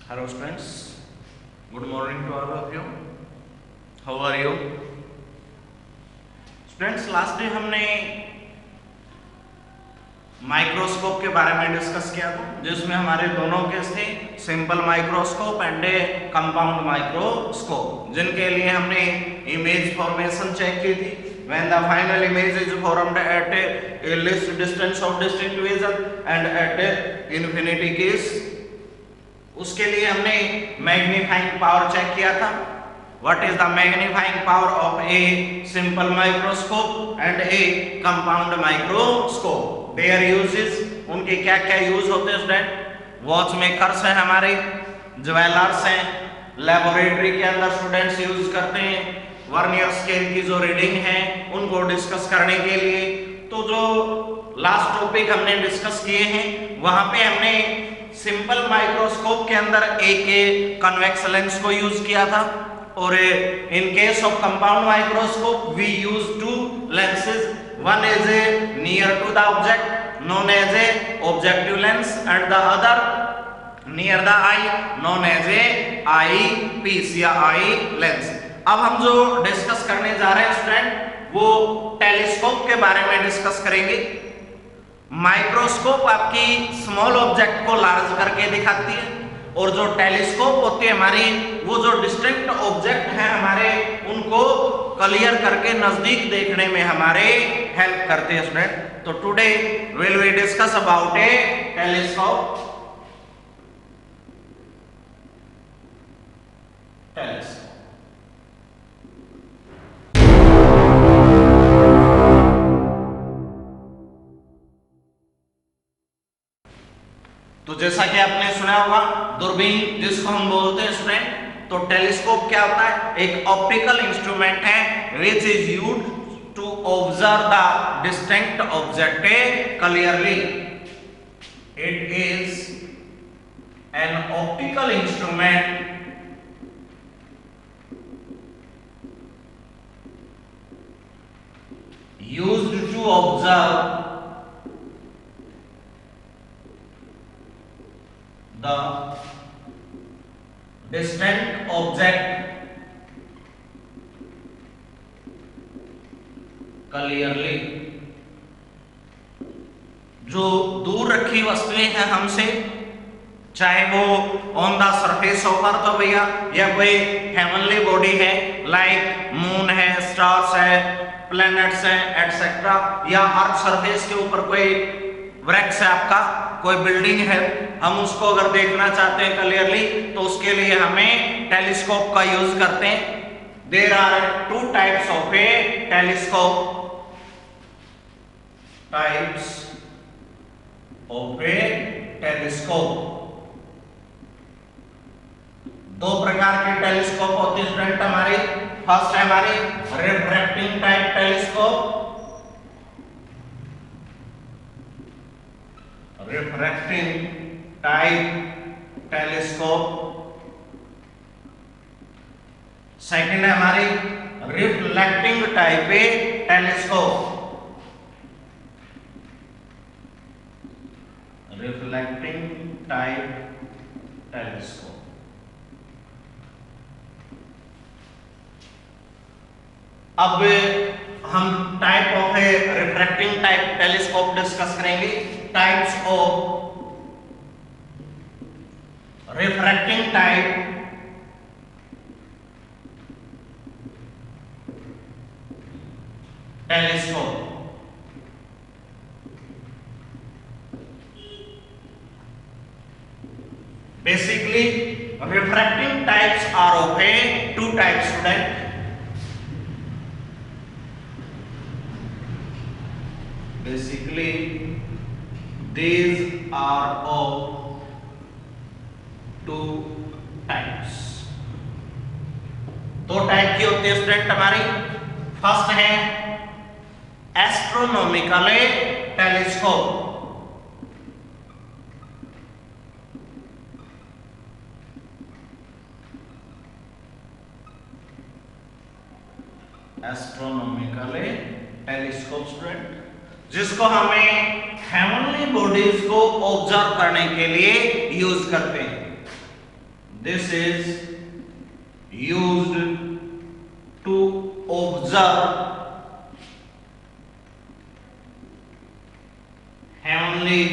Hello students, good morning to all of you. How are you? Students, last day हमने microscope के बारे में discuss किया था, जिसमें हमारे दोनों केस थे, simple microscope and compound microscope, जिनके लिए हमने इमेज फॉर्मेशन चेक की थी. When the final image is formed at a least distance of distinct vision and at infinity case, उसके लिए हमने मैग्नीफाइंग पावर चेक किया था. What is the magnifying power of a simple microscope and a compound microscope? Their uses, उनके क्या क्या use होते हैं स्टूडेंट? वॉच मेकर्स हैं हमारे, ज्वेलर्स हैं, लेबोरेटरी के अंदर स्टूडेंट्स यूज करते हैं, वर्नियर स्केल की जो रीडिंग है उनको डिस्कस करने के लिए. तो जो लास्ट टॉपिक हमने डिस्कस किए हैं वहां पे हमने सिंपल माइक्रोस्कोप के अंदर एक कन्वेक्स लेंस को यूज किया था, और in case of compound microscope we use two lenses. One is near to the object known as a objective lens and the other near the eye known as a eyepiece या eye lens. अब हम जो discuss करने जा रहे हैं student वो telescope के बारे में डिस्कस करेंगे. माइक्रोस्कोप आपकी स्मॉल ऑब्जेक्ट को लार्ज करके दिखाती है, और जो टेलीस्कोप होती है हमारी वो जो डिस्टिंक्ट ऑब्जेक्ट हैं हमारे उनको क्लियर करके नजदीक देखने में हमारे हेल्प करते हैं स्टूडेंट. तो today will we discuss about a telescope. तो जैसा कि आपने सुना होगा दूरबीन जिसको हम बोलते हैं स्टूडेंट, तो टेलीस्कोप क्या होता है? एक ऑप्टिकल इंस्ट्रूमेंट है which is used to observe the distinct object clearly. It is an optical instrument used to observe the distant object clearly. जो दूर रखी वस्तुएं हैं हमसे, चाहे वो on the surface of earth हो भैया या कोई हेवनली बॉडी है लाइक मून है, स्टार्स है, प्लैनेट्स हैं एटसेट्रा, या अर्थ सरफेस के ऊपर कोई वृक्ष है आपका, कोई बिल्डिंग है, हम उसको अगर देखना चाहते हैं क्लियरली तो उसके लिए हमें टेलीस्कोप का यूज करते हैं. There are two types of a telescope. Types of a telescope, दो प्रकार के टेलीस्कोप होते हैं स्टूडेंट हमारे. फर्स्ट है हमारी refracting type telescope. Refracting type telescope. Second है हमारी reflecting type telescope. Reflecting type telescope. अब हम type of a refracting type telescope discuss करेंगे. Types of refracting type telescope. Basically, refracting types are of a two types student. Basically, these are of two types. दो type की होती है student हमारी. First है astronomical telescope. Astronomical telescope student, जिसको हमें heavenly bodies को ऑब्जर्व करने के लिए यूज करते हैं. This is used to observe heavenly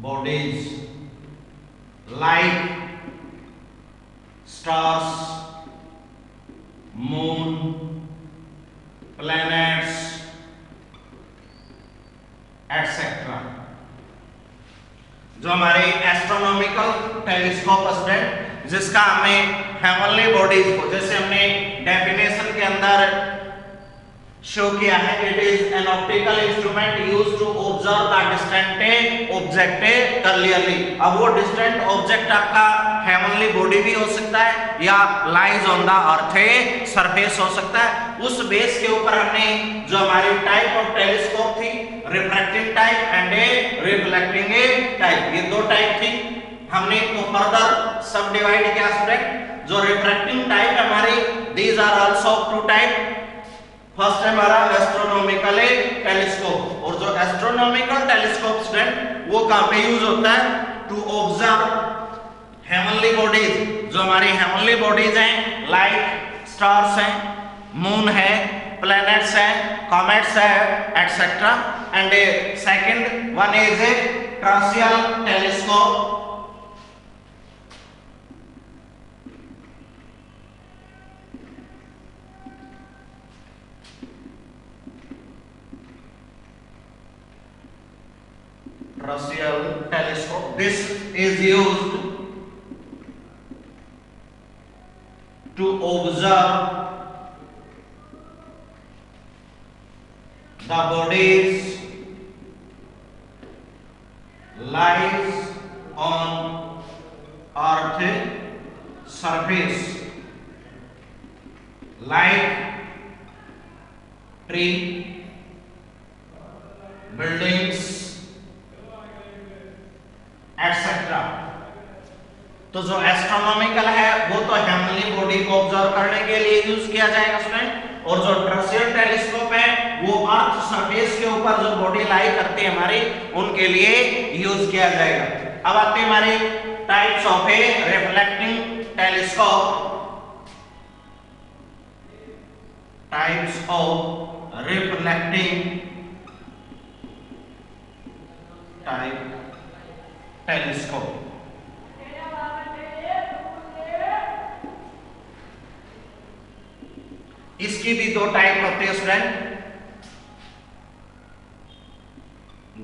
bodies like stars, moon, planets, etc. जो हमारे एस्ट्रोनॉमिकल टेलीस्कोप स्टूडेंट, जिसका हमें हेवनली बॉडीज को, जैसे हमने डेफिनेशन के अंदर शो किया है, it is an optical instrument used to observe the distant object clearly. अब वो डिस्टेंट ऑब्जेक्ट आपका हेवनली बॉडी भी हो सकता है या lies on the earth surface हो सकता है। उस बेस के ऊपर हमने जो हमारी टाइप ऑफ टेलीस्कोप थी, refracting type and reflecting type, ये दो टाइप थी। हमने इनको फर्दर सब डिवाइड किया स्टूडेंट। जो रिफ्रैक्टिंग टाइप हमारी, these are also two type. First है हमारा एस्ट्रोनॉमिकल टेलीस्कोप, और जो एस्ट्रोनॉमिकल टेलीस्कोप स्टूडेंट वो कहां पे यूज होता है? टू ऑब्जर्व हेवनली बॉडीज, जो हमारी हेवनली बॉडीज हैं, लाइक स्टार्स हैं, मून है, प्लैनेट्स है, कॉमेट्स है, etcetera. And second one is a terrestrial telescope. Terrestrial telescope. This is used to observe the bodies lies on earth surface like tree, buildings, etcetera. तो जो astronomical है वो तो heavenly body को observe करने के लिए यूज किया जाएगा स्टूडेंट, और जो टर्सियल टेलीस्कोप है वो अर्थ सरफेस के ऊपर जो बॉडी लाई करती है हमारी, उनके लिए यूज किया जाएगा। अब आते हैं हमारी types of a reflecting telescope. Types of reflecting type telescope. इसकी भी दो टाइप होते हैं student.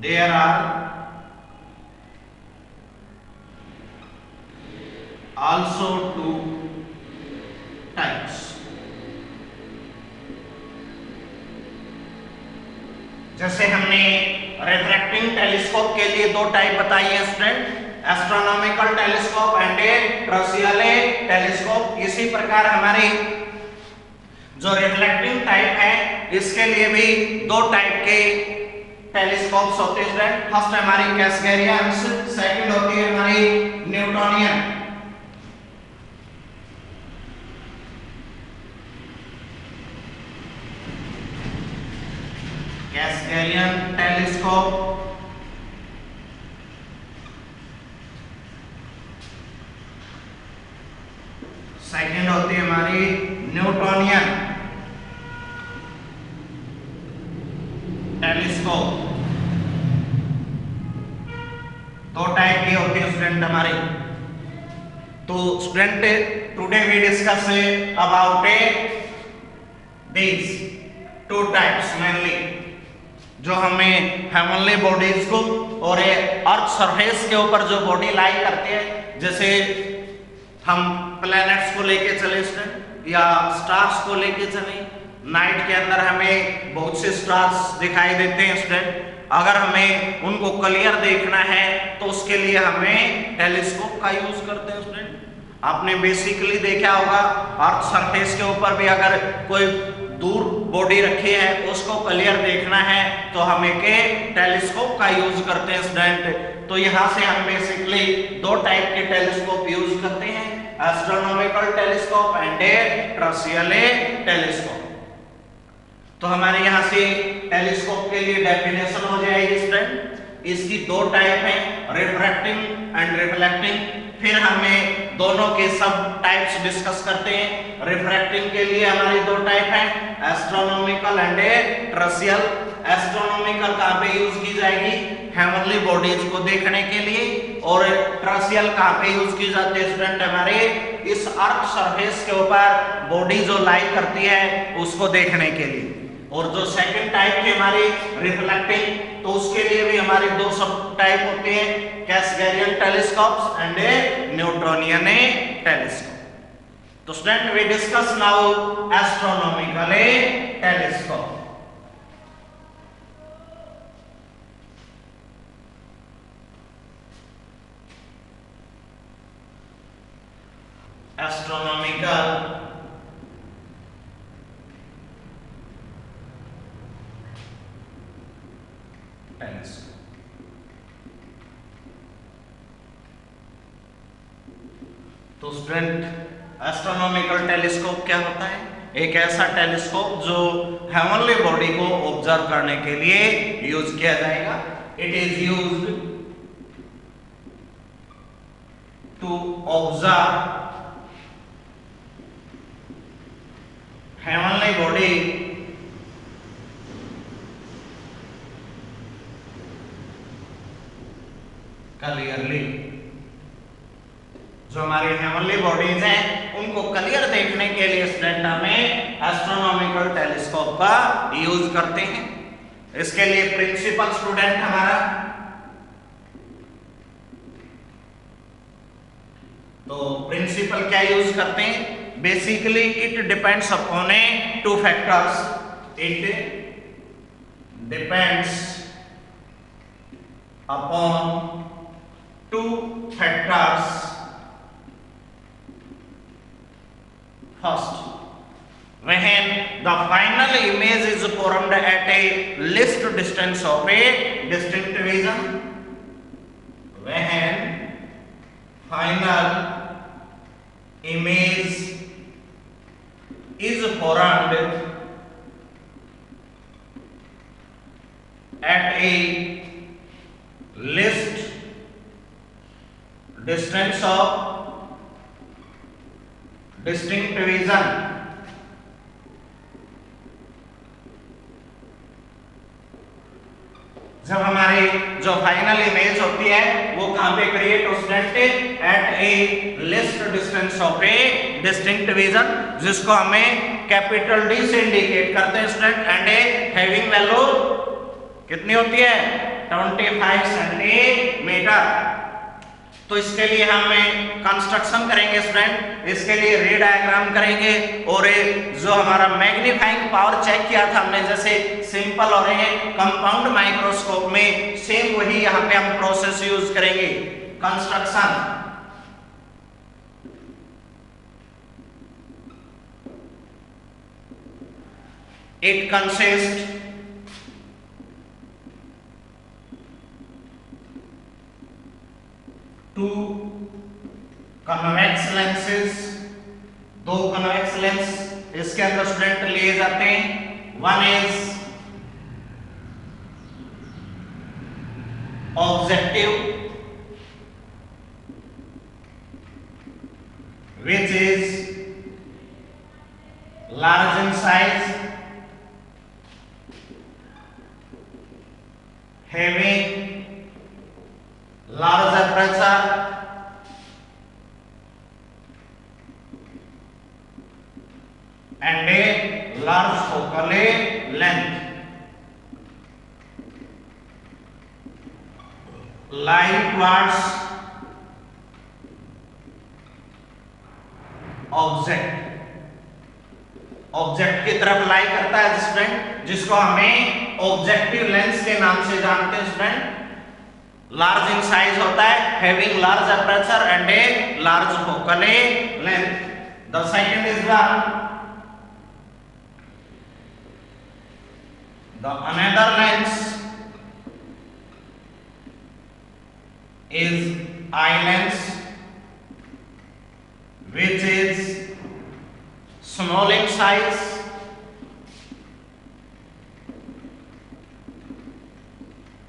There are also two types. जैसे हमने रिफ्रैक्टिंग टेलीस्कोप के लिए दो टाइप बताई है student, astronomical telescope and terrestrial telescope. इसी प्रकार हमारी जो रिफ्लेक्टिंग टाइप है, इसके लिए भी दो टाइप के टेलीस्कोप्स होते हैं स्टूडेंट। फर्स्ट है हमारी कैसगेरियन, सेकंड होती है हमारी न्यूटोनियन। कैसगेरियन टेलीस्कोप, सेकंड होती है हमारी न्यूटोनियन टेलीस्कोप। दो टाइप की होती है स्टूडेंट हमारी। तो student today we discuss about these two types mainly, जो हमें हेवनली बॉडीज को और अर्थ सरफेस के ऊपर जो बॉडी लाई करती है, जैसे हम प्लैनेट्स को लेके चले स्टूडेंट या स्टार्स को लेके चले। नाइट के अंदर हमें बहुत से स्टार्स दिखाई देते हैं स्टूडेंट। अगर हमें उनको क्लियर देखना है तो उसके लिए हमें टेलीस्कोप का यूज करते हैं स्टूडेंट। आपने बेसिकली देखा होगा, अर्थ सरफेस के ऊपर भी अगर कोई दूर बॉडी रखी है, उसको क्लियर देखना है तो हमें के टेलीस्कोप का यूज करते हैं स्टूडेंट। तो यहाँ से हम बेसिकली दो टाइप के टेलीस्कोप यूज करते हैं, astronomical telescope and terrestrial telescope. तो हमारे यहाँ से टेलीस्कोप के लिए डेफिनेशन हो जाएगी स्टूडेंट। इसकी दो टाइप है, रिफ्रैक्टिंग एंड रिफ्लेक्टिंग। फिर हमें दोनों के सब टाइप्स डिस्कस करते हैं। रिफ्रैक्टिंग के लिए हमारी दो टाइप है, एस्ट्रोनॉमिकल एंड टर्सियल। एस्ट्रोनॉमिकल कहाँ पे यूज की जाएगी? हेवनली बॉडीज को देखने के लिए। और टर्सियल कहाँ पे यूज की जाती है स्टूडेंट? हमारे इस अर्थ सरफेस के ऊपर बॉडी जो लाई करती है उसको देखने के लिए। और जो सेकंड टाइप थी हमारी रिफ्लेक्टिंग, तो उसके लिए भी हमारी दो सब टाइप होती है, Cassegrain telescopes and Newtonian telescope. तो student we discuss now astronomical telescope. Astronomical telescope. तो स्टूडेंट एस्ट्रोनॉमिकल टेलीस्कोप क्या होता है? एक ऐसा टेलीस्कोप जो हेवनली बॉडी को ऑब्जर्व करने के लिए यूज किया जाएगा। It is used to observe heavenly body clearly. जो हमारी हेवनली बॉडीज हैं उनको क्लियर देखने के लिए स्टूडेंट हमें एस्ट्रोनॉमिकल टेलीस्कोप का यूज करते हैं। इसके लिए प्रिंसिपल स्टूडेंट हमारा, तो प्रिंसिपल क्या यूज करते हैं? Basically it depends upon two factors. It depends upon two factors. First, when the final image is formed at a least distance of a distinct vision, when final image is formed at a least distance of distinct vision, जब हमारी जो final image होती है वो कहां पे create हो student? At a least distance of a distinct vision, जिसको हमें कैपिटल डी से इंडिकेट करते हैं student. And a having value कितनी होती है? 25 सेंटीमीटर। तो इसके लिए हम कंस्ट्रक्शन करेंगे स्टूडेंट। इसके लिए रे डायग्राम करेंगे और जो हमारा मैग्नीफाइंग पावर चेक किया था हमने, जैसे सिंपल और कंपाउंड माइक्रोस्कोप में, सेम वही यहाँ पे हम प्रोसेस यूज करेंगे। Construction, it consist two convex lenses, दो convex lens इसके अंदर स्टूडेंट लिए जाते हैं। One is objective which is large in size, having large aperture and a large focal length, lie towards object की तरफ लाई करता है स्टूडेंट, जिसको हमें ऑब्जेक्टिव लेंस के नाम से जानते हैं स्टूडेंट। लार्ज इन साइज होता है, having large aperture and a large focal length. The second is the another lens is eye lens, which is small in size,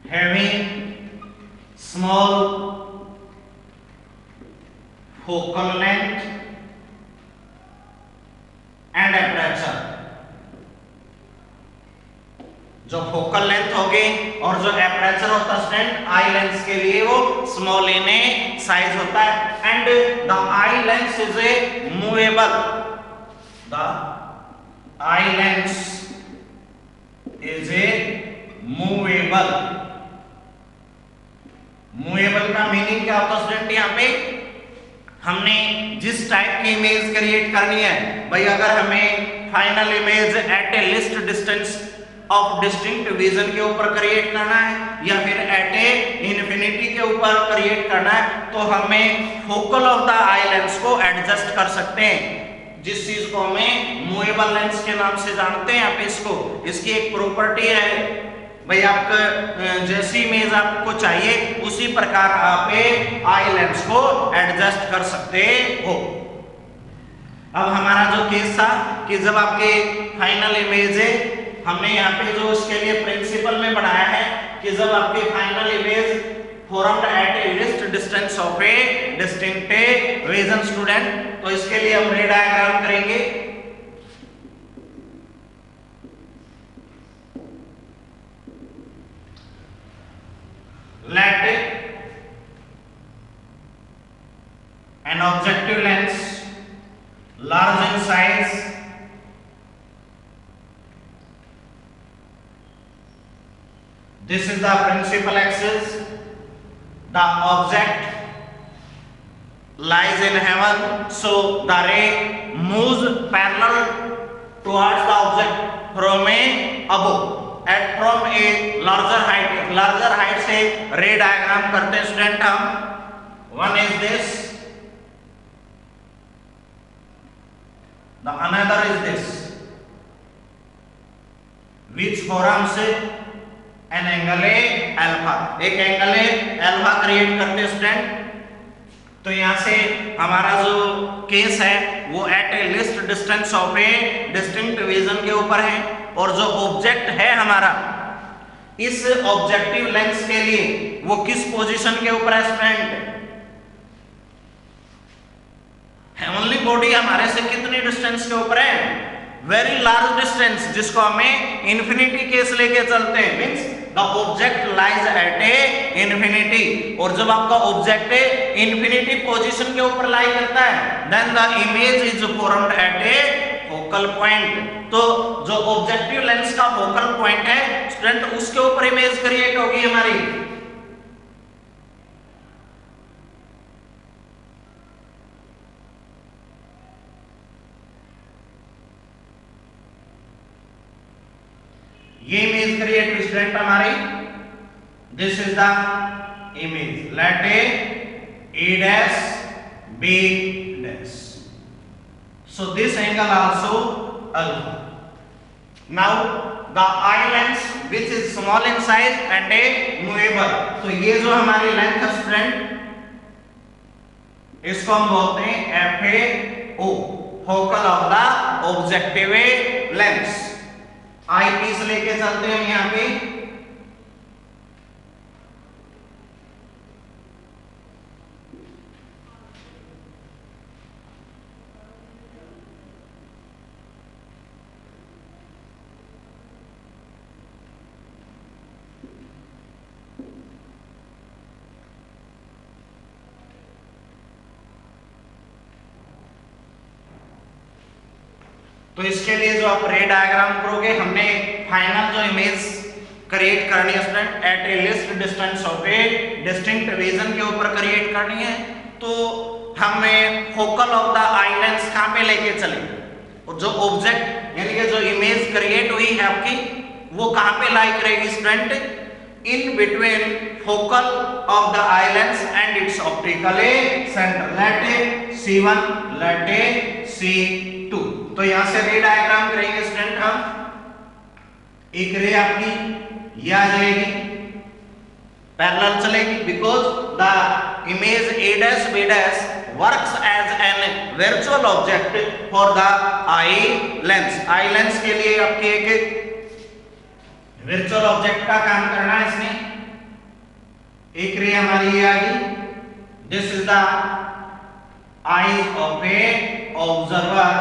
having small focal length and aperture. जो focal length होगी और जो aperture होता है student eye lens के लिए वो small in A size होता है। And the eye lens is a movable, the eye lens is a movable. Movable का मीनिंग क्या होता है स्टूडेंट? यहाँ पे हमने जिस टाइप की इमेज क्रिएट करनी है भाई, अगर हमें final image at a least distance of distinct vision के ऊपर क्रिएट करना है या फिर एट ए इन्फिनिटी के ऊपर क्रिएट करना है, तो हमें focal of the eye lens को एडजस्ट कर सकते हैं, जिस चीज को हमें मूवेबल लेंस के नाम से जानते हैं। आप इसको, इसकी एक प्रॉपर्टी है भाई, आपका जैसी इमेज आपको चाहिए उसी प्रकार आप आई लेंस को एडजस्ट कर सकते हो। अब हमारा जो केस था कि जब आपके फाइनल इमेज है, हमने यहाँ पे जो उसके लिए प्रिंसिपल में बनाया है कि जब आपकी final image formed at a least distance of a distinct vision student, तो इसके लिए हम रे डायग्राम करेंगे। Let an objective lens large in size this is the principal axis, the object lies in heaven, so the ray moves parallel towards the object from a above at from a larger height से रे diagram करते हैं student हम। One is this, the another is this, which forms an angle A alpha. एक angle A alpha create करते हैं student. तो यहां से हमारा जो केस है वो at a least distance of a distinct vision के ऊपर है, और जो ऑब्जेक्ट है हमारा इस ऑब्जेक्टिव लेंस के लिए वो किस पोजीशन के ऊपर है स्टूडेंट? हेवनली बॉडी हमारे से कितनी डिस्टेंस के ऊपर है? वेरी लार्ज डिस्टेंस, जिसको हमें इन्फिनिटी केस लेके चलते हैं। Means the object lies at A infinity, और जब आपका ऑब्जेक्ट इन्फिनिटी पोजीशन के ऊपर लाई करता है then the image is formed at a focal point. तो जो ऑब्जेक्टिव लेंस का फोकल पॉइंट है स्टूडेंट, उसके ऊपर इमेज क्रिएट होगी हमारी। ये इमेज क्रिएट हुई स्टूडेंट हमारी। This is the image, let A dash B dash, so this angle also alpha. Now the eye lens which is small in size and a movable, तो ये जो हमारी length है स्टूडेंट, इसको हम बोलते हैं FAO, focal of the objective lens. Eyepiece लेके चलते हैं यहाँ पे। तो इसके लिए जो आप रे डायग्राम करोगे, हमने फाइनल जो इमेज क्रिएट करनी है student at a least distance of a distinct vision के ऊपर क्रिएट करनी है, तो हमें focal of the eye lens कहां पे लेके चले, और जो ऑब्जेक्ट यानी कि जो इमेज क्रिएट हुई है आपकी वो कहां पे लाई करेगी student? In between focal of the eye lens and its optical centre, let A C1 let A C2। तो यहां से रे डायग्राम करेंगे स्टूडेंट हम। एक रे आपकी यह आ जाएगी, पैरेलल चलेगी, because the image A dash B dash works as an virtual object for the eye lens। Eye lens के लिए आपके एक वर्चुअल ऑब्जेक्ट का काम करना है इसने। एक रे हमारी ये आ गई, this is the eyes of a observer.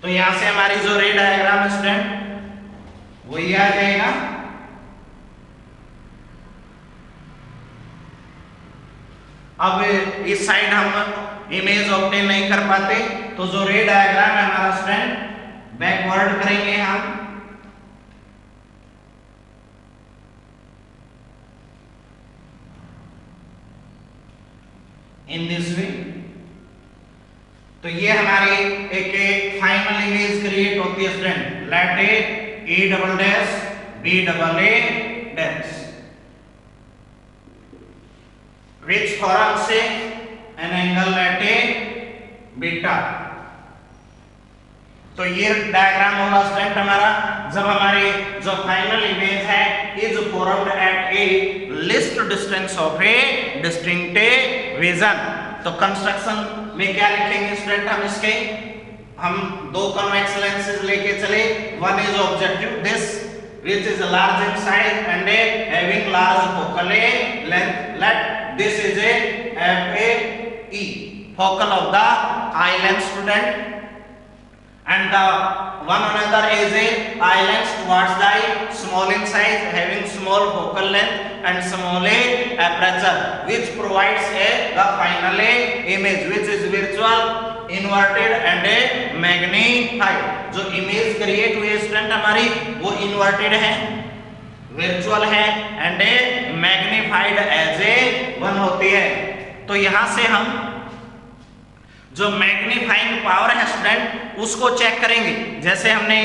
तो यहां से हमारी जो रे डायग्राम स्टूडेंट वो ये आ जाएगा। अब इस साइड हम इमेज ऑब्टेन नहीं कर पाते, तो जो रे डायग्राम है हमारा स्टूडेंट बैकवर्ड करेंगे हम। इन दिस वे, तो ये हमारी एक फाइनल इमेज क्रिएट होती है student. Let A double dash B double A dash which forms an angle at a beta। तो ये डायग्राम होगा स्टूडेंट हमारा जब हमारी जो फाइनल इमेज है is formed at a least distance of a distinct vision. तो कंस्ट्रक्शन में क्या लिखेंगे स्टूडेंट हम इसके, हम दो कॉन्वेक्स लेंसेज लेके चले। One is objective this which is large in size and having large focal length, let this is a FAE focal of the eye lens student, and the one another is a eye lens towards the eye, small in size, having small focal length and small aperture, which provides the final image which is virtual, inverted and magnified. जो image create हुई student हमारी वो inverted है, virtual है and magnified as a one होती है। तो यहां से हम जो मैग्नीफाइंग पावर है स्टूडेंट उसको चेक करेंगे। जैसे हमने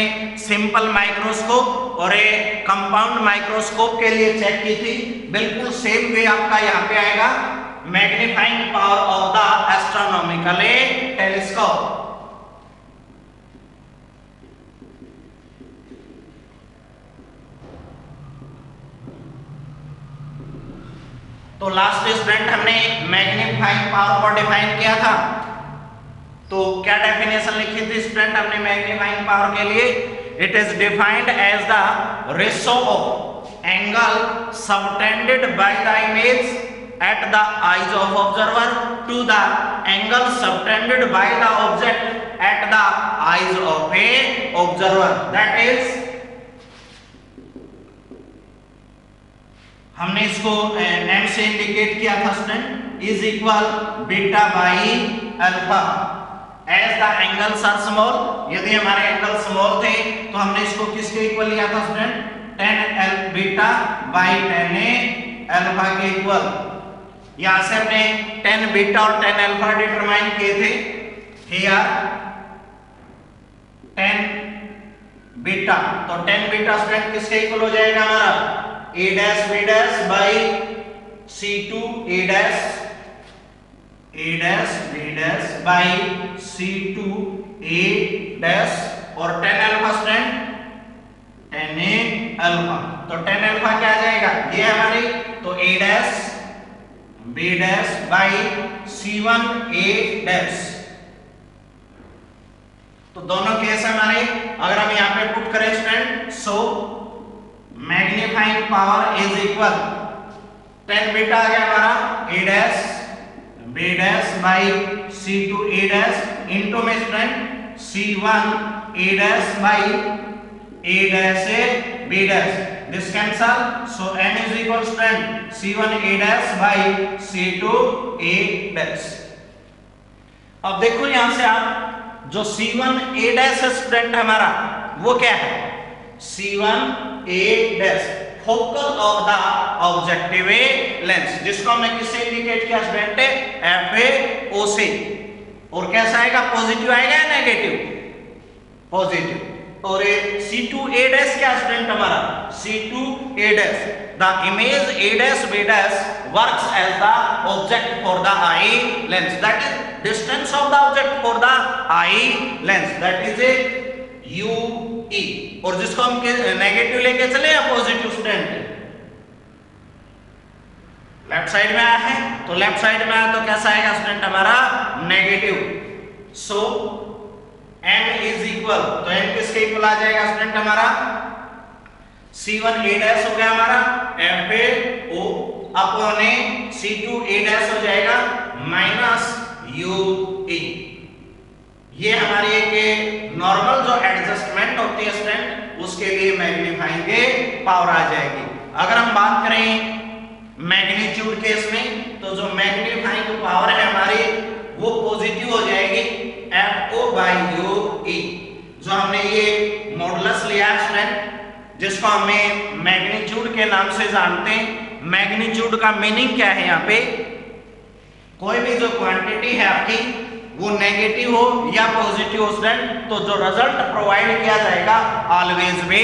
सिंपल माइक्रोस्कोप और एक कंपाउंड माइक्रोस्कोप के लिए चेक की थी, बिल्कुल सेम वे आपका यहाँ पे आएगा। Magnifying power of the astronomical telescope. तो लास्ट स्टूडेंट हमने मैग्नीफाइंग पावर को डिफाइन किया था, तो क्या डेफिनेशन लिखी थी स्टूडेंट हमने मैग्नीफाइंग पावर के लिए? It is defined as the ratio of angle subtended by the image at the eyes of observer to the angle subtended by the object at the eyes of a observer, that is हमने इसको m से indicate किया था student, is equal beta by alpha as the angles are small. यदि हमारे angle small थे तो हमने इसको किसके इक्वल लिया था student? tan l beta by tan a alpha के इक्वल। यहां से हमने tan बीटा और tan अल्फा डिटरमाइन किए थे। हियर tan बीटा, तो tan बीटा स्टूडेंट किसके इक्वल हो जाएगा हमारा? a dash b dash by c2 a dash b dash by c2 a dash, और tan alpha student tan a alpha. तो tan अल्फा क्या आ जाएगा? ये हमारी, तो a dash b dash by c1 a dash. तो दोनों केस हमारे अगर हम यहां पे पुट करें student, so magnifying power is equal tan beta आ गया हमारा a dash b dash by c2 a dash into में student c1 a dash by a dash b dash. This cancel, so n is equal to c1 a dash by c2 a dash। अब देखो यहां से आप जो c1 a dash student हमारा वो क्या है? c1 a dash focal of the objective lens, जिसको हमने किससे इंडिकेट किया स्टूडेंट? FAO से। और कैसा आएगा? पॉजिटिव आएगा या नेगेटिव? पॉजिटिव। और C2 A डैश क्या स्टूडेंट हमारा? C2 A dash, the image A dash B dash works as the object for the eye lens, that is distance of the object for the eye lens, that is a UE। और जिसको हम negative लेके चले या positive student? Left side में आया है, तो लेफ्ट साइड में आया तो कैसा आएगा स्टूडेंट हमारा? Negative. So m is equal, तो m किसके इक्वल आ जाएगा स्टूडेंट हमारा? C1 A डैश हो गया हमारा FaO upon C2 A dash हो जाएगा माइनस UE। ये हमारी एक नॉर्मल जो एडजस्टमेंट होती है स्टूडेंट, उसके लिए मैग्नीफाइंग पावर आ जाएगी। अगर हम बात करें मैग्नीट्यूड केस में, तो जो मैग्नीफाइंग पावर है हमारी वो पॉजिटिव हो जाएगी FO/UE। जो हमने ये मॉडुलस लिया है स्टूडेंट, जिसको हमें मैग्नीट्यूड के नाम से जानते हैं। मैग्नीट्यूड का मीनिंग क्या है? यहाँ पे कोई भी जो क्वांटिटी है आपकी वो नेगेटिव हो या पॉजिटिव हो स्टूडेंट, तो जो रिजल्ट प्रोवाइड किया जाएगा ऑलवेज भी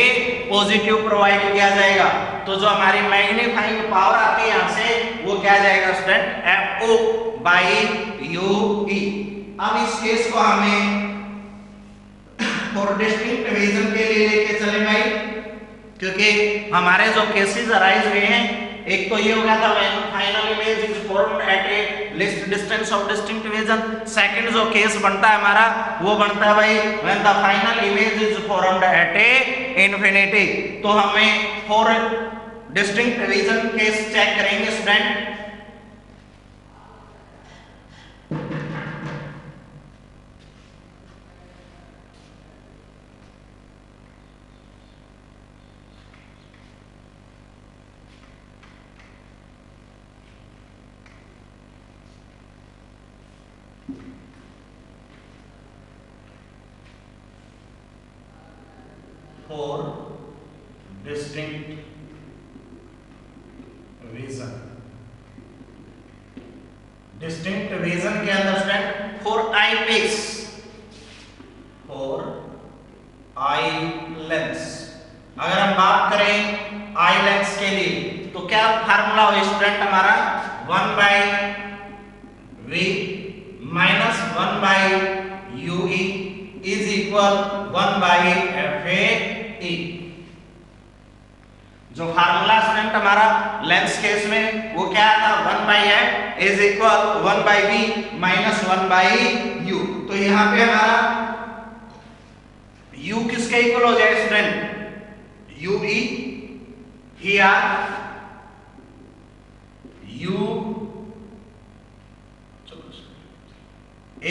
पॉजिटिव प्रोवाइड किया जाएगा। तो जो हमारी मैग्नीफाइंग पावर आती है यहाँ से वो क्या जाएगा स्टूडेंट? FO/UE। अब इस केस को हमें फॉर डिस्टिंक्ट रीजन के लिए लेके चले भाई, क्योंकि हमारे जो केसेस अराइज हुए हैं, एक तो ये हो गया था when final image is formed at a least distance of distinct reason. Second जो केस बनता है हमारा वो बनता है भाई when the final image is formed at a infinity. तो हमें for distinct reason case check करेंगे student. For distinct reason, distinct reason के अंदर student for eyepiece, for eye lens, अगर हम बात करें आई लेंस के लिए तो क्या फार्मूला हो स्टूडेंट हमारा? 1/V minus 1/UE is equal 1/FaE। जो फार्मूला स्टूडेंट हमारा लेंस केस में वो क्या था? 1/F is equal 1/V minus 1/U। तो यहाँ पे हमारा U किसके इक्वल हो जाए student? UE। here U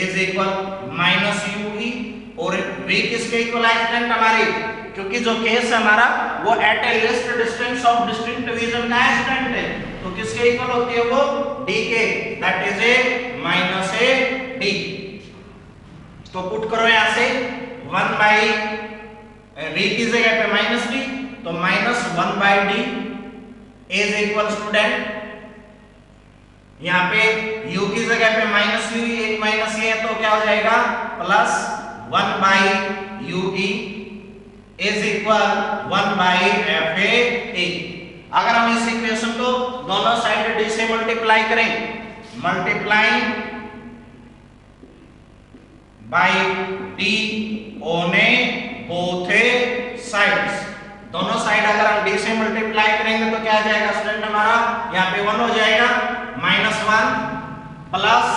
is equal minus UE और V किसके इक्वल है स्टूडेंट हमारी? क्योंकि जो केस है हमारा वो at a least distance of distinct reason का है स्टूडेंट है, तो किसके इक्वल होती है वो? D के, that is A minus A D। तो पुट करो यहां से 1/V की जगह पे माइनस D, तो minus 1/D is equal student, यहाँ पे U की जगह पे माइनस U, एक माइनस ये है तो क्या हो जाएगा? Plus 1/UE is equal 1/FaE। अगर हम इस इक्वेशन को दोनों साइड D से मल्टीप्लाई करें, multiplying by D on both sides, दोनों साइड अगर हम D से मल्टीप्लाई करेंगे तो क्या आ जाएगा स्टूडेंट हमारा? यहाँ पे 1 हो जाएगा, -1 plus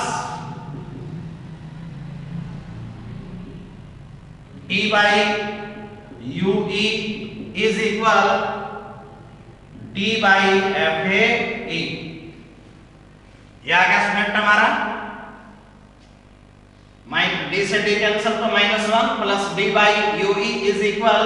D/UE is equal D/FaE। ये आ गया स्टूडेंट हमारा, D से D कैंसिल तो -1 plus D/UE is equal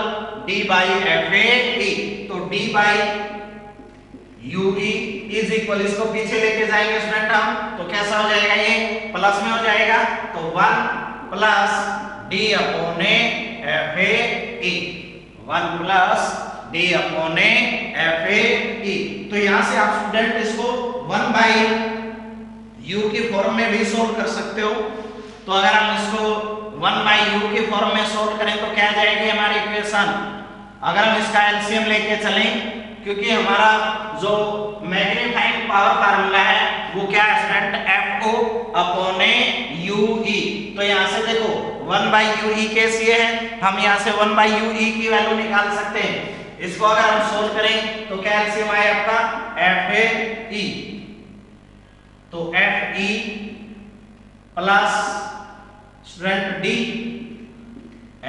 D/FaE। तो D/UE is equal, इसको पीछे लेके जाएंगे स्टूडेंट हम, तो कैसा हो जाएगा? ये प्लस में हो जाएगा, तो 1 प्लस D/FaE, 1 प्लस D/FaE। तो यहां से आप स्टूडेंट इसको 1/U की फॉर्म में भी सोल्व कर सकते हो। तो अगर हम इसको 1/U की फॉर्म में सोल्व करें तो क्या जाएगी हमारी इक्वेशन? अगर हम इसका एलसीएम लेके चलें, क्योंकि हमारा जो मैग्नीफाइंग पावर फार्मूला है वो क्या है स्टूडेंट? FO/UE। तो यहाँ से देखो 1/UE केस ये है, हम यहाँ से 1/UE की वैल्यू निकाल सकते हैं। इसको अगर हम सोल्व करें तो क्या एलसीएम आए आपका? FaE, तो FE plus student D,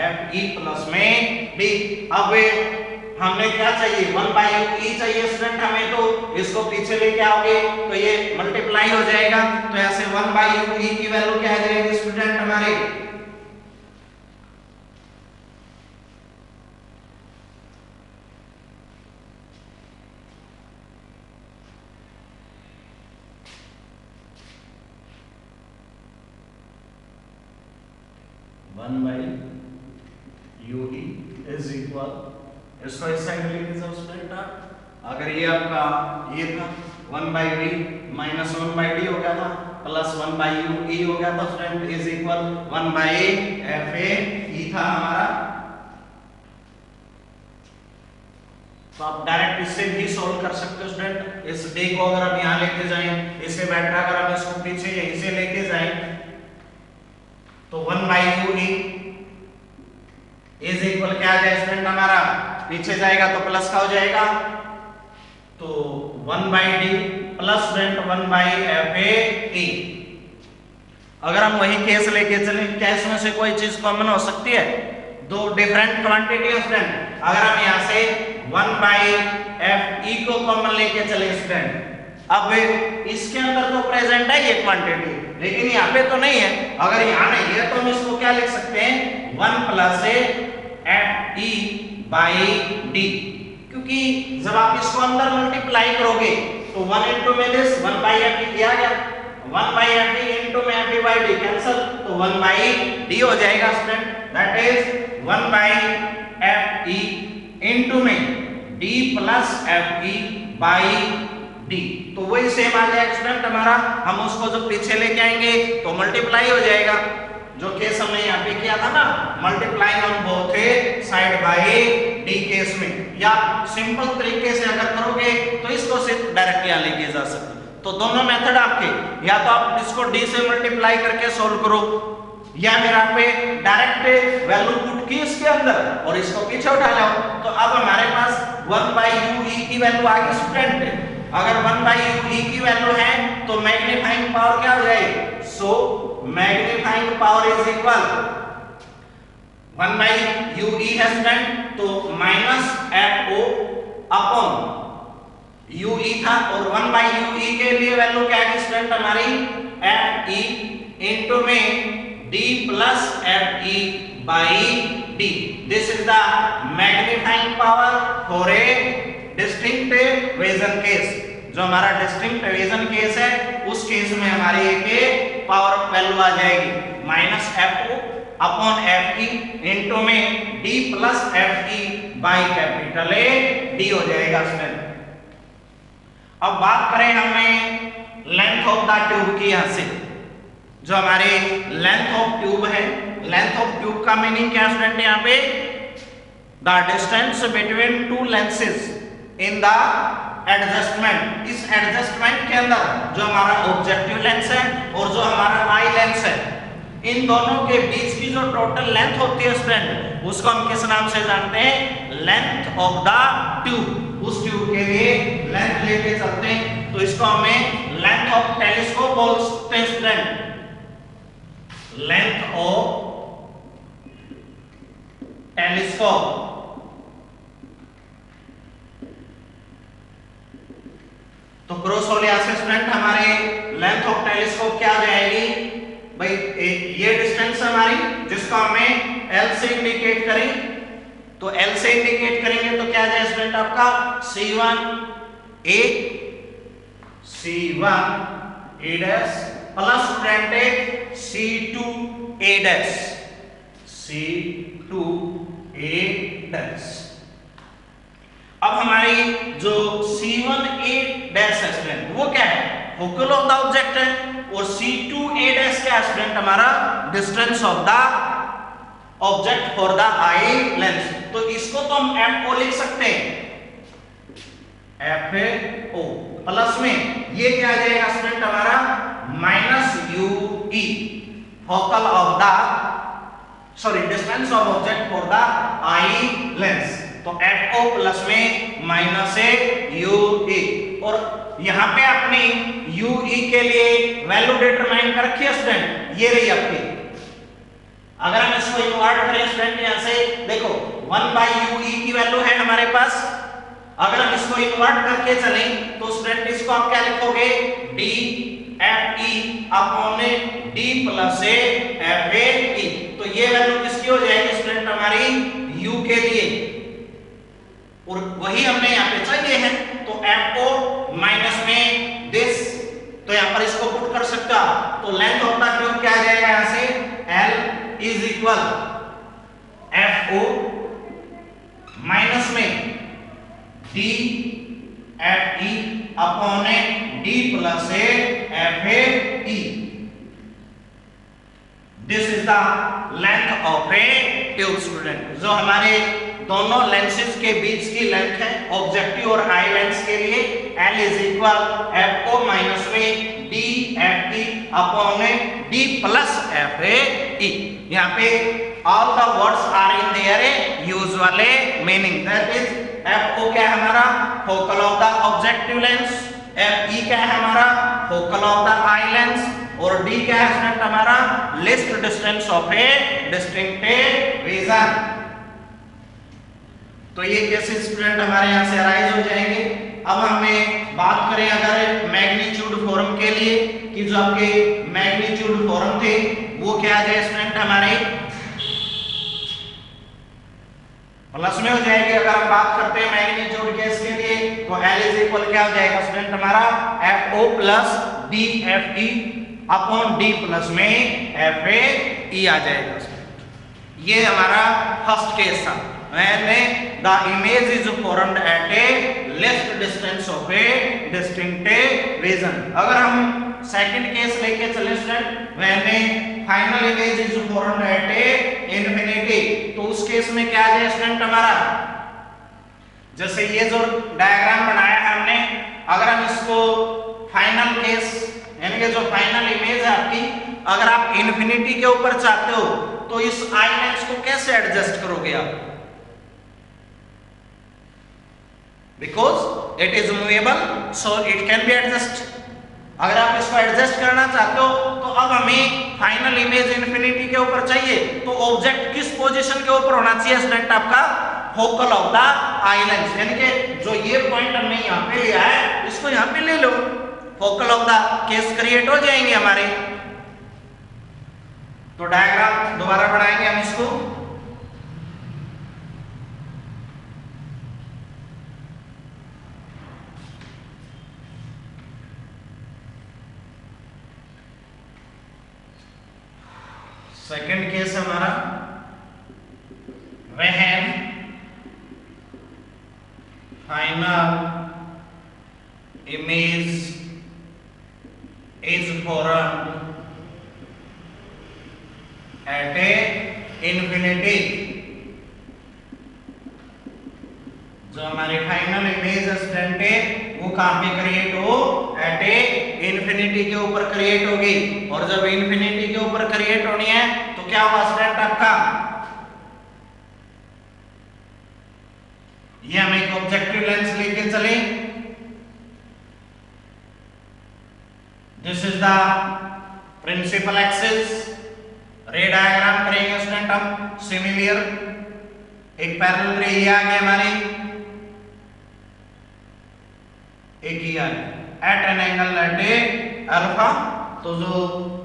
FE plus में D। अब हमने क्या चाहिए 1 बाई ई चाहिए स्टूडेंट हमें, तो इसको पीछे लेके आओगे तो ये मल्टीप्लाई हो जाएगा, तो ऐसे 1 बाई ई की वैल्यू क्या आ जाएगी स्टूडेंट हमारे 1 by U E is equal, इसको इस साइड लेके जाओ स्टूडेंट आप, अगर ये आपका ये था 1 by V minus 1 by D हो गया था प्लस 1 बाई यू ई हो गया था student is equal 1 by F A E था हमारा, तो आप डायरेक्ट इससे भी सॉल्व कर सकते हो स्टूडेंट। इस डी को अगर आप यहाँ लेके जाएं, इसे बेटर अगर हम इसको पीछे यहीं से लेके जाएं तो 1 by U E is equal क्या आ जाए स्टूडेंट हमारा, पीछे जाएगा तो प्लस का हो जाएगा, तो 1 by D plus student 1 by F A E. अगर हम वही केस लेके चले, क्या इसमें से कोई चीज कॉमन हो सकती है, दो डिफरेंट क्वांटिटी स्टूडेंट, अगर हम यहाँ से 1 बाई एफ ई को कॉमन लेके चले स्टूडेंट, अब इसके अंदर तो प्रेजेंट है ये क्वांटिटी, लेकिन यहाँ पे तो नहीं है, अगर यहाँ नहीं है तो हम इसको क्या लिख सकते हैं 1 plus F E by D, क्योंकि जब आप इसको अंदर मल्टीप्लाई करोगे तो 1 इंटू में दिस 1 बाई एफ ई दिया गया, 1 बाई एफ ई इंटू में F E by D cancel, तो 1 बाई डी हो जाएगा student, that is 1 by F E into में D plus F E by D, तो वही सेम आ जाएगा स्टूडेंट हमारा, हम उसको जब पीछे लेके आएंगे तो मल्टीप्लाई हो जाएगा, जो केस हमने यहाँ पे किया था ना multiply on both side by D case में, या सिंपल तरीके से अगर करोगे तो इसको सिर्फ डायरेक्ट यहाँ लेके जा सकते, तो दोनों मेथड आपके, या तो आप इसको डी से मल्टीप्लाई करके सोल्व करो, या फिर आप डायरेक्ट वैल्यू पुट की इसके अंदर और इसको पीछे उठा लाओ, तो अब हमारे पास 1 बाई यू ई की वैल्यू आ गई स्टूडेंट, अगर 1 बाई यू ई की वैल्यू है तो मैग्नीफाइंग पावर क्या हो जाएगी, so magnifying power is equal 1 by U E है स्टूडेंट, तो minus F O upon U E था, और 1 बाई यू ई के लिए वैल्यू क्या है स्टूडेंट हमारी एफ ई इंटू में D plus F E by D, this is the magnifying power for a distinct vision case, जो हमारा डिस्टिंक्ट विजन केस है उस केस में हमारी एक पावर वैल्यू आ जाएगी minus F O upon F E into में D plus F E by capital A D हो जाएगा स्टूडेंट। अब बात करें हमें लेंथ ऑफ द ट्यूब की, यहां से जो हमारी लेंथ ऑफ ट्यूब है, लेंथ ऑफ ट्यूब का मीनिंग क्या स्टूडेंट यहाँ पे, the distance between two lenses in the adjustment, इस एडजस्टमेंट के अंदर जो हमारा ऑब्जेक्टिव लेंस है और जो हमारा आई लेंस है, इन दोनों के बीच की जो टोटल लेंथ होती है स्टूडेंट, उसको हम किस नाम से जानते हैं, लेंथ ऑफ द ट्यूब। उस ट्यूब के लिए लेंथ लेके चलते हैं तो इसको हमें लेंथ ऑफ टेलीस्कोप बोलते हैं स्टूडेंट, लेंथ ऑफ टेलीस्कोप। तो क्रॉस हो लिया से स्टूडेंट हमारे लेंथ ऑफ टेलीस्कोप क्या आ जाएगी भाई, ये डिस्टेंस हमारी जिसको हमें L से इंडिकेट करें, तो L से इंडिकेट करेंगे तो क्या आ जाए स्टूडेंट आपका C1 A dash plus student C2 A dash C2 A dash. अब हमारी जो C1 A डैश है स्टूडेंट वो क्या है, फोकल ऑफ द ऑब्जेक्ट है, और C2 A डैश क्या है स्टूडेंट हमारा distance of the object for the eye lens. तो इसको तो हम FO लिख सकते हैं, FO प्लस में ये क्या आ जाएगा स्टूडेंट हमारा minus UE focal of the sorry distance of object for the eye lens, तो FO प्लस में माइनस UE, और यहाँ पे अपनी UE के लिए वैल्यू डिटरमाइन कर रखी है स्टूडेंट, ये रही आपकी। अगर हम इसको इन्वर्ट करें स्टूडेंट, यहाँ से देखो 1/u/e की वैल्यू है हमारे पास। अगर हम इसको इन्वर्ट करके चलें तो स्टूडेंट इसको आप क्या लिखोगे, d f e upon d plus f e। तो ये वैल्यू किसकी हो जाएगी स्टूडेंट, हमारी u के लिए, और वही हमने यहाँ पे चाहिए है। तो FO माइनस में दिस, तो यहाँ पर इसको पुट कर सकता, तो लेंथ ऑफ द ट्यूब क्या आ जाएगा यहाँ से, L is equal FO minus में D FE upon D plus FE। This is the length of a tube student. जो हमारे दोनों लेंसेज के बीच की लेंथ है ऑब्जेक्टिव और आई लेंस के लिए, L is equal FO minus में D FE upon D plus FE। यहाँ पे all the words are in their usual meaning, that is FO क्या है हमारा, focal of the objective lens, FE क्या है हमारा, focal of the eye lens, और D क्या है स्टूडेंट हमारा, least distance of a distinct vision. तो ये केसेस स्टूडेंट हमारे यहाँ से अराइज हो जाएंगे। अब हमें बात करें अगर मैग्नीट्यूड फॉर्म के लिए, कि जो आपके मैग्नीट्यूड फॉर्म थे वो क्या आ जाए स्टूडेंट, हमारे प्लस में हो जाएगी। अगर हम बात करते हैं मैग्नीट्यूड केस के लिए तो L इज इक्वल क्या हो जाएगा स्टूडेंट हमारा, FO plus D FE upon D plus में FE आ जाएगा। ये हमारा फर्स्ट केस था, when the image is formed at a less distance of a distinct vision। अगर हम सेकंड केस लेके चले student, when final image is formed at a infinity, तो उस केस में क्या आ जाए स्टूडेंट हमारा, जैसे ये जो डायग्राम बनाया है हमने, अगर हम इसको फाइनल केस यानी कि जो फाइनल इमेज है आपकी, अगर आप इन्फिनिटी के ऊपर चाहते हो तो इस आई लेंस को कैसे एडजस्ट करोगे आप, because it is movable so it can be adjust. अगर आप इसको एडजस्ट करना चाहते हो तो अब हमें फाइनल इमेज इन्फिनिटी के ऊपर चाहिए, तो ऑब्जेक्ट किस पोजीशन के ऊपर होना चाहिए स्टूडेंट आपका, focal of the eye lens, यानी कि जो ये पॉइंट हमने यहाँ पे लिया है इसको यहाँ पे ले लो, focal of the case create हो जाएंगे हमारे। तो डायग्राम दोबारा बनाएंगे हम इसको, सेकंड केस हमारा, when final image is formed at a infinity। जो हमारी फाइनल इमेज स्टूडेंट है वो कहां पे क्रिएट हो, एट ए इन्फिनिटी के ऊपर क्रिएट होगी, और जब इन्फिनिटी के ऊपर क्रिएट होनी है तो क्या होगा स्टूडेंट आपका, ये हम एक ऑब्जेक्टिव लेंस लेके चले, this is the principal axis, ray diagram करेंगे स्टूडेंट हम सिमिलर, एक पैरेलल रे ये आ गई हमारी, एक ही आ गई at an angle at a alpha. तो जो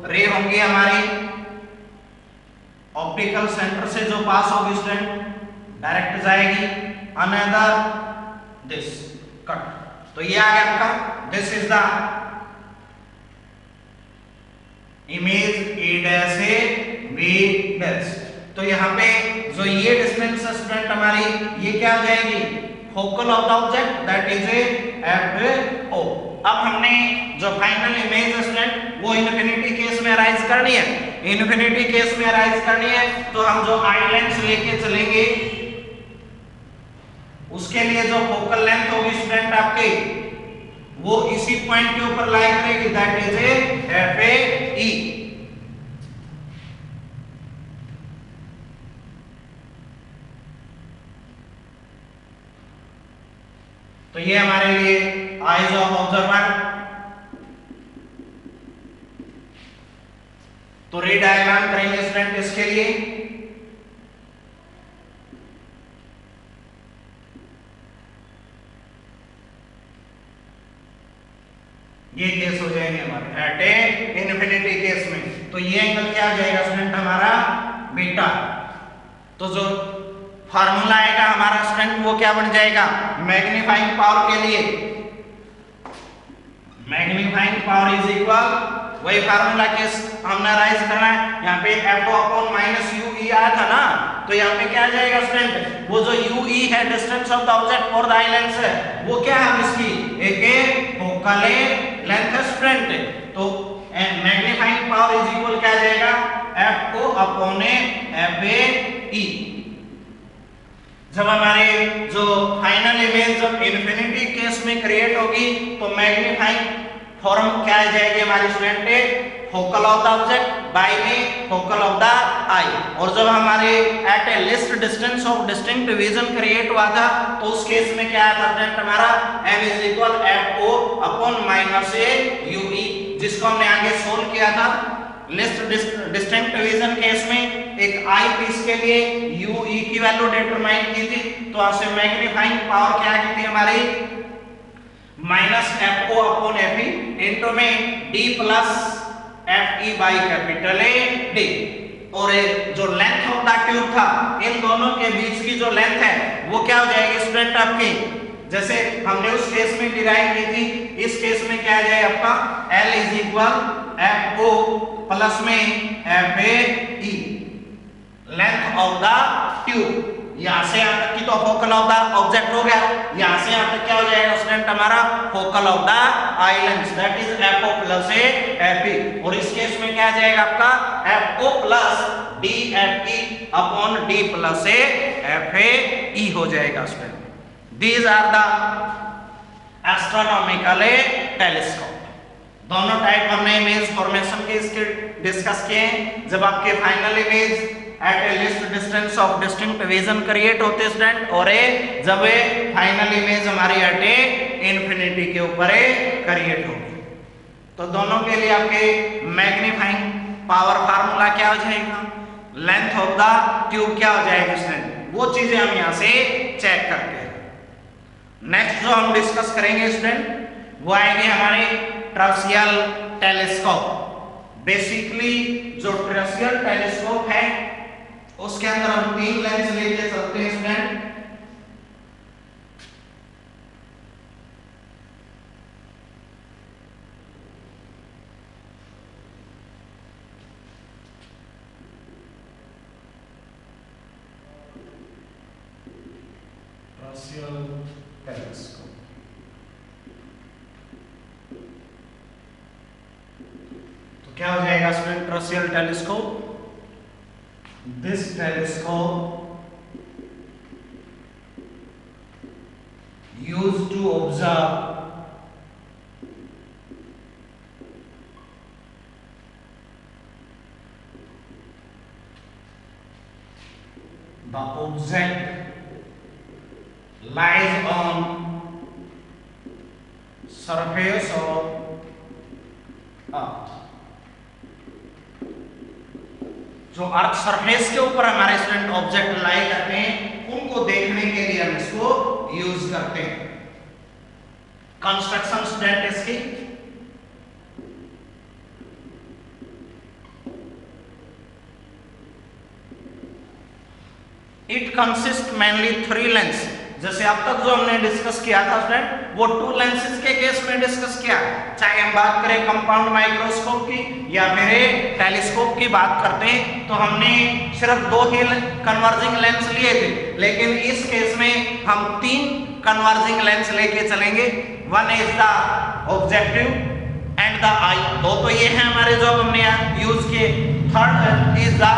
रे होंगी हमारी ऑप्टिकल सेंटर से जो पास होगी स्टूडेंट डायरेक्ट जाएगी अनदर दिस कट, तो ये आ गया आपका, this is the image A dash A B dash. तो यहाँ पे जो ये डिस्टेंस स्टूडेंट हमारी ये क्या हो जाएगी, focal of the object, that is a F O. अब हमने जो फाइनल इमेज स्टूडेंट वो इन्फिनिटी केस में अराइज करनी है, इन्फिनिटी केस में अराइज करनी है तो हम जो आई लेंस लेके चलेंगे उसके लिए जो फोकल लेंथ होगी स्टूडेंट आपके वो इसी पॉइंट के ऊपर लाई करेगी, that is a F A E. तो ये हमारे लिए आईज ऑफ ऑब्जर्वर। तो रे डायग्राम करेंगे स्टूडेंट इसके लिए, ये केस हो जाएंगे हमारे एट ए इन्फिनिटी केस में। तो ये एंगल क्या हो जाएगा स्टूडेंट हमारा बीटा। तो जो फार्मूला आएगा हमारा स्टूडेंट वो क्या बन जाएगा, मैग्नीफाइंग पावर के लिए मैग्नीफाइंग पावर इज इक्वल, वही फार्मूला केस हमने राइज करना है। यहाँ पे F अपॉन माइनस UE आया था ना, तो यहाँ पे क्या आ जाएगा स्टूडेंट, वो जो UE है distance of the object for the eye lens है, वो क्या है इसकी एक फोकल लेंथ है स्टूडेंट। तो मैग्नीफाइंग पावर इज इक्वल क्या आ जाएगा, FO अपॉन FAE। जब हमारे जो फाइनल इमेज जब इन्फिनिटी केस में क्रिएट होगी तो मैग्नीफाइंग फॉर्म क्या आ जाएगी हमारी student, focal of the object by में फोकल ऑफ द आई। और जब हमारे at a least distance of distinct vision create हुआ था तो उस केस में क्या आया था स्टूडेंट हमारा m is equal FO upon minus UE, जिसको हमने आगे सोल्व किया था लिस्ट डिस्टिंक्ट विजन केस में एक आई पीस के लिए UE की वैल्यू डिटरमाइन की थी। तो आपसे मैग्नीफाइंग पावर क्या की थी हमारी minus FO upon FE into में D plus FE by capital D। और जो लेंथ ऑफ द ट्यूब था इन दोनों के बीच की जो लेंथ है वो क्या हो जाएगी स्टूडेंट आपकी, जैसे हमने उस केस में डिराइव की थी, इस केस में क्या आ जाए आपका L is equal FO plus में FAE length of the tube. यहां से यहां तक की तो फोकल ऑफ द ऑब्जेक्ट हो गया, यहां से यहां तक क्या हो जाएगा स्टूडेंट हमारा focal of the eye lens, that is FO plus FE। और इस केस में क्या आ जाएगा आपका FO plus DFE upon D plus FAE हो जाएगा student. These are the astronomical telescope। दोनों टाइप हमने इमेज फॉर्मेशन के इसके डिस्कस किए हैं। जब आपके final image at a least distance of distinct vision create होते हैं स्टूडेंट, और जब फाइनल इमेज हमारी एट ए इन्फिनिटी के ऊपर क्रिएट होगी। तो दोनों के लिए आपके मैग्नीफाइंग पावर फार्मूला क्या हो जाएगा, लेंथ ऑफ द ट्यूब क्या हो जाएगा स्टूडेंट, वो चीजें हम यहाँ से चेक करते हैं। नेक्स्ट जो हम डिस्कस करेंगे स्टूडेंट वो आएंगे हमारे ट्रांसियल टेलीस्कोप। बेसिकली जो ट्रांसियल टेलीस्कोप है उसके अंदर हम 3 लेंस लेके चलते हैं स्टूडेंट। ट्रांसियल टेलीस्कोप तो क्या हो जाएगा student terrestrial telescope, this telescope used to observe the object lies on surface of earth। जो अर्थ सरफेस के ऊपर हमारे स्टूडेंट ऑब्जेक्ट लाई करते हैं उनको देखने के लिए हम इसको यूज करते हैं। कंस्ट्रक्शन स्टूडेंट इसकी इट कंसिस्ट मेनली 3 लेंस। जैसे अब तक जो हमने डिस्कस किया था स्टूडेंट वो 2 लेंसेज के केस में डिस्कस किया, चाहे हम बात करें कंपाउंड माइक्रोस्कोप की या फिर टेलीस्कोप की बात करते हैं तो हमने सिर्फ 2 ही कन्वर्जिंग लेंस लिए थे, लेकिन इस केस में हम 3 कन्वर्जिंग लेंस लेके चलेंगे। One is the objective and the eye, 2 तो ये है हमारे जो हमने यूज किए। Third is the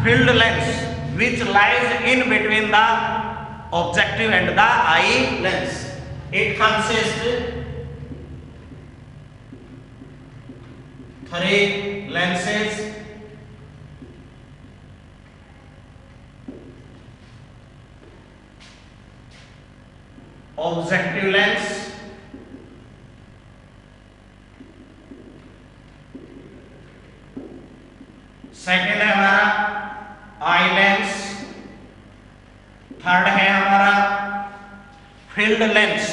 field lens which lies in between the objective and the eye lens। It consists 3 lenses objective lens, second है हमारा आई लेंस, थर्ड है हमारा फील्ड लेंस।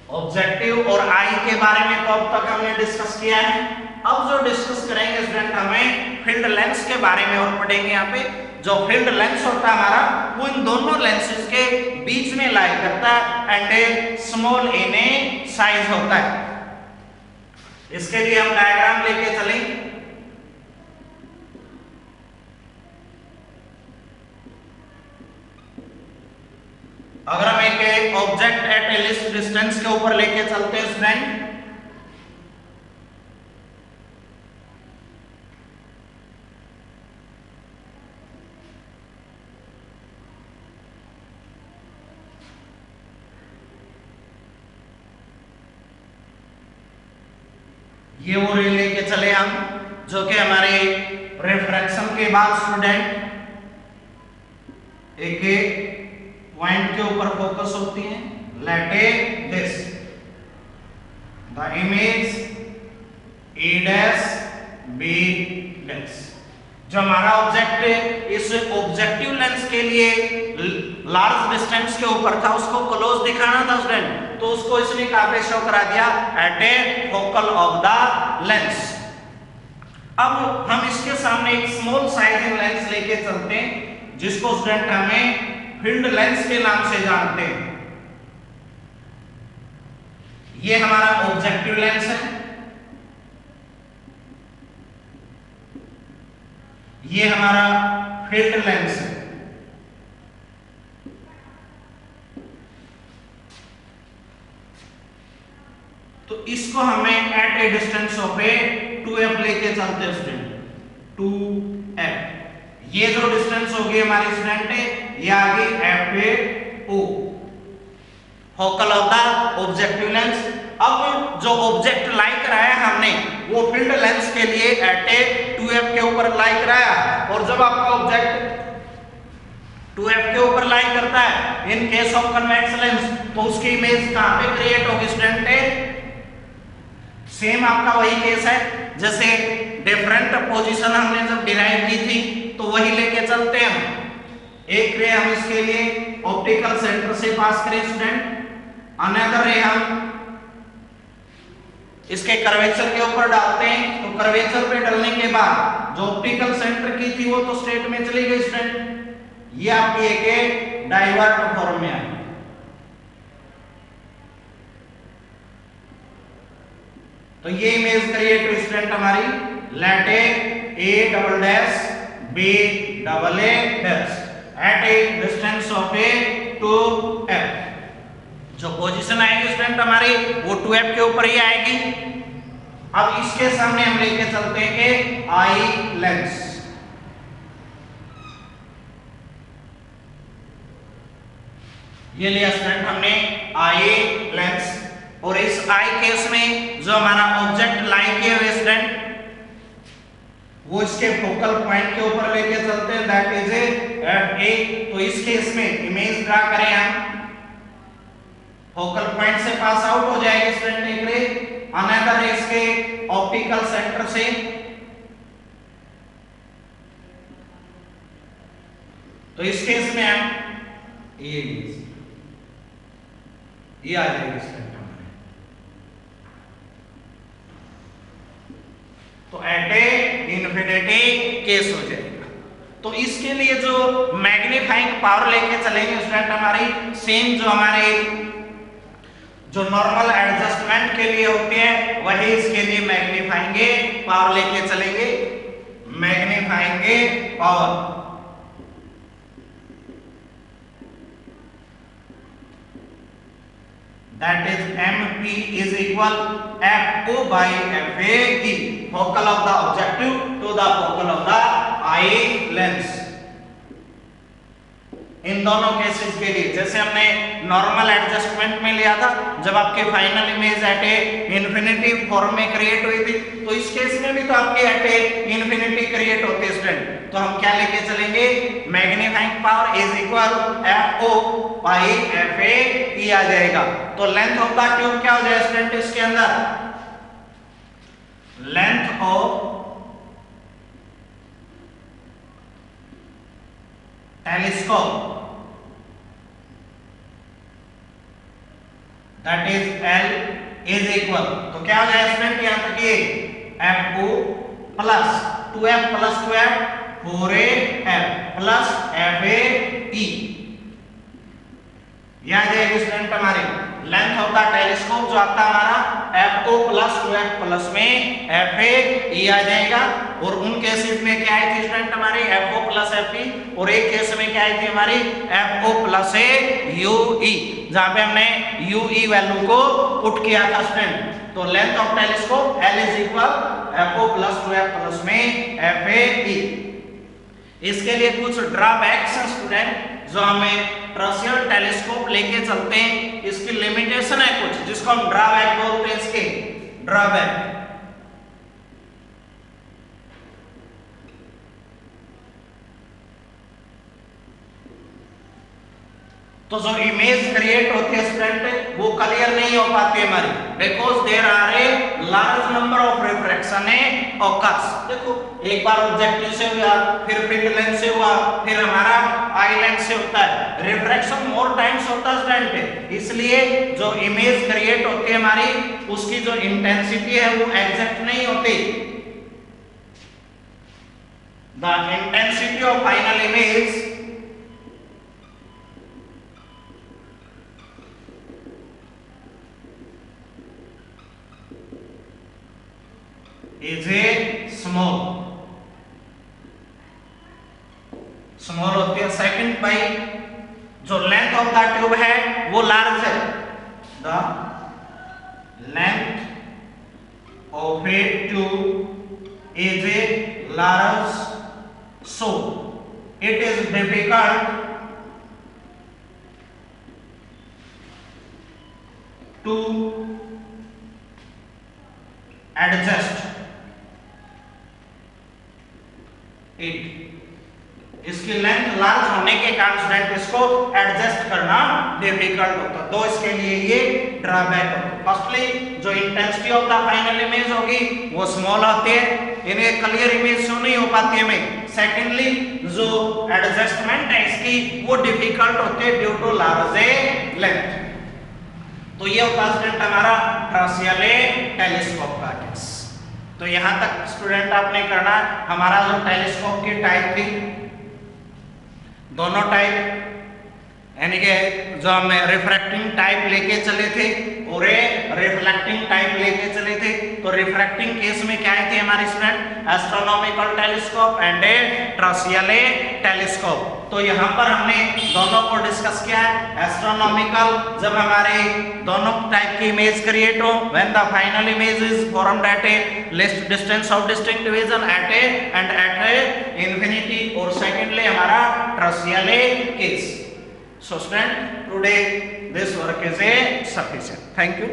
ऑब्जेक्टिव और आई के बारे में तो अब तक हमने डिस्कस किया है। अब जो डिस्कस करेंगे स्टूडेंट हमें फील्ड लेंस के बारे में और पढ़ेंगे। यहाँ पे जो फील्ड लेंस होता है हमारा, वो इन दोनों लेंसेज के बीच में लाई करता है and A small in A size होता है। इसके लिए हम डायग्राम लेके चलें। अगर हम एक object at a least distance के ऊपर लेके चलते हैं स्टूडेंट, ये वो रे लेके चले हम, जो कि हमारे रिफ्रैक्शन के बाद स्टूडेंट एक पॉइंट के ऊपर फोकस होती है। Let a this the image A dash B dash. जो हमारा ऑब्जेक्ट इस ऑब्जेक्टिव लेंस के लिए लार्ज डिस्टेंस के ऊपर था, उसको क्लोज दिखाना था स्टूडेंट, तो उसको इसने कहां पे शो करा दिया? At a focal of the lens. अब हम इसके सामने एक स्मॉल साइजिंग लेंस लेके चलते हैं, जिसको स्टूडेंट हमें फील्ड लेंस के नाम से जानते हैं। ये हमारा ऑब्जेक्टिव लेंस है, ये हमारा फील्ड लेंस है। तो इसको हमें at a distance of a 2f लेके चलते हैं स्टूडेंट, 2f। ये जो डिस्टेंस होगी हमारी स्टूडेंट है, ये आ गई FAO, focal of the objective lens. अब जो ऑब्जेक्ट लाई कराया हमने, वो फील्ड लेंस के लिए एट ए 2f के ऊपर लाई कराया। और जब आपका ऑब्जेक्ट 2f के ऊपर लाई करता है इन केस ऑफ कन्वेक्स लेंस, तो उसकी इमेज कहां पे क्रिएट होगी स्टूडेंट? सेम आपका वही केस है, जैसे डिफरेंट पोजीशन हमने जब डिराइव की थी, तो वही लेके चलते हैं हम। एक रे हम इसके लिए ऑप्टिकल सेंटर से पास करें स्टूडेंट, अनदर रे हम इसके कर्वेचर के ऊपर डालते हैं। तो कर्वेचर पे डालने के बाद जो ऑप्टिकल सेंटर की थी वो तो स्ट्रेट में चली गई स्टूडेंट, ये आपकी एक डाइवर्ट फॉर्म में आई। तो ये इमेज क्रिएट हुई स्टूडेंट हमारी, let A double dash B double A dash at a distance of a 2f। जो पोजीशन आएगी स्टूडेंट हमारी, वो 2f के ऊपर ही आएगी। अब इसके सामने हम लेके चलते हैं आई लेंस। ये लिया स्टूडेंट हमने आई लेंस, और इस आई केस में जो हमारा ऑब्जेक्ट लाई किए हुए स्टूडेंट, वो इसके फोकल पॉइंट के ऊपर लेके चलते हैं, दैट इज FA। तो इस केस में इमेज ड्रा करें हम, फोकल पॉइंट से पास आउट हो जाएगी स्टूडेंट एक रे, अनदर रे इसके ऑप्टिकल सेंटर से। तो इस केस में हम ये आ जाएगी स्टूडेंट हमारे। तो एट ए इन्फिनिटी केस हो जाएगा। तो इसके लिए जो मैग्नीफाइंग पावर लेके चलेंगे स्टूडेंट हमारी, सेम जो हमारे जो नॉर्मल एडजस्टमेंट के लिए होती है, वही इसके लिए मैग्नीफाइंगे पावर लेके चलेंगे। मैग्नीफाइंगे power that is MP is equal FO by FA, focal of the objective to the focal of the eye lens। इन दोनों केसेस के लिए जैसे हमने नॉर्मल एडजस्टमेंट में लिया था, जब आपके final image at A infinity form में क्रिएट हुई थी, तो इस केस में भी तो आपके एट ए इन्फिनिटी क्रिएट होते हैं स्टूडेंट। तो हम क्या लेके चलेंगे? Magnifying power is equal FO by FA ई आ जाएगा। तो लेंथ ऑफ द ट्यूब क्या हो जाएगा स्टूडेंट इसके अंदर? Length of telescope that is L is equal, तो क्या हो जाएगा स्टूडेंट यहां तक ये FO plus 2F plus 2F 4AF plus FAE, यह आ जाएगी स्टूडेंट हमारी लेंथ ऑफ द टेलीस्कोप जो आता है हमारा FO प्लस 2F प्लस में FAE आ जाएगा। और उन केसेस में क्या आई थी स्टूडेंट हमारी FO प्लस FE, और एक केस में क्या आई थी हमारी FO प्लस UE, जहां पे हमने UE वैल्यू को पुट किया था स्टूडेंट। तो length of telescope L is equal FO plus 2F plus में FAE। इसके लिए कुछ ड्रॉबैक्स हैं स्टूडेंट जो हमें टर्शियल टेलीस्कोप लेके चलते हैं, इसकी लिमिटेशन है कुछ जिसको हम ड्रॉबैक बोलते हैं। इसके ड्रॉबैक तो जो इमेज क्रिएट होती है स्टूडेंट वो क्लियर नहीं हो पाती है हमारी, because there are a large number of refraction occurs. देखो एक बार ऑब्जेक्टिव से हुआ, फिर फील्ड लेंस से हुआ, फिर हमारा आई लेंस से होता है, रिफ्रैक्शन मोर टाइम्स होता है स्टूडेंट। इसलिए जो इमेज क्रिएट होती है हमारी उसकी जो इंटेंसिटी है वो एग्जैक्ट नहीं होती। The intensity of final image is a small होती है। सेकंड बाई जो लेंथ ऑफ द ट्यूब है वो लार्ज है, the length of a tube is a large, so it is difficult to adjust it. इसकी length large होने के कारण स्टूडेंट इसको एडजस्ट करना डिफिकल्ट होता है, तो इसके लिए ये ड्रॉबैक होता है। फर्स्टली जो intensity of the final image होगी वो स्मॉल होती है, इन्हें क्लियर इमेज शो नहीं हो पाती हमें। सेकेंडली जो एडजस्टमेंट है इसकी वो डिफिकल्ट होती है ड्यू टू लार्ज लेंथ। तो ये होता है स्टूडेंट हमारा टर्शियल टेलीस्कोप का केस। तो यहां तक स्टूडेंट आपने करना हमारा जो टेलीस्कोप की टाइप थी, दोनों टाइप यानी कि जो हम रिफ्रैक्टिंग टाइप लेके चले थे और रिफ्लेक्टिंग टाइप लेके चले थे। तो रिफ्रैक्टिंग केस में क्या थी हमारी student astronomical telescope and टर्शियल telescope. तो यहाँ पर हमने दोनों को डिस्कस किया है। एस्ट्रोनॉमिकल जब हमारे दोनों टाइप की इमेज क्रिएट हो, when the final image is formed at a less distance of distinct division at a end at a infinity, और सेकेंडली हमारा टर्शियल case. So student, today this work is a sufficient. Thank you.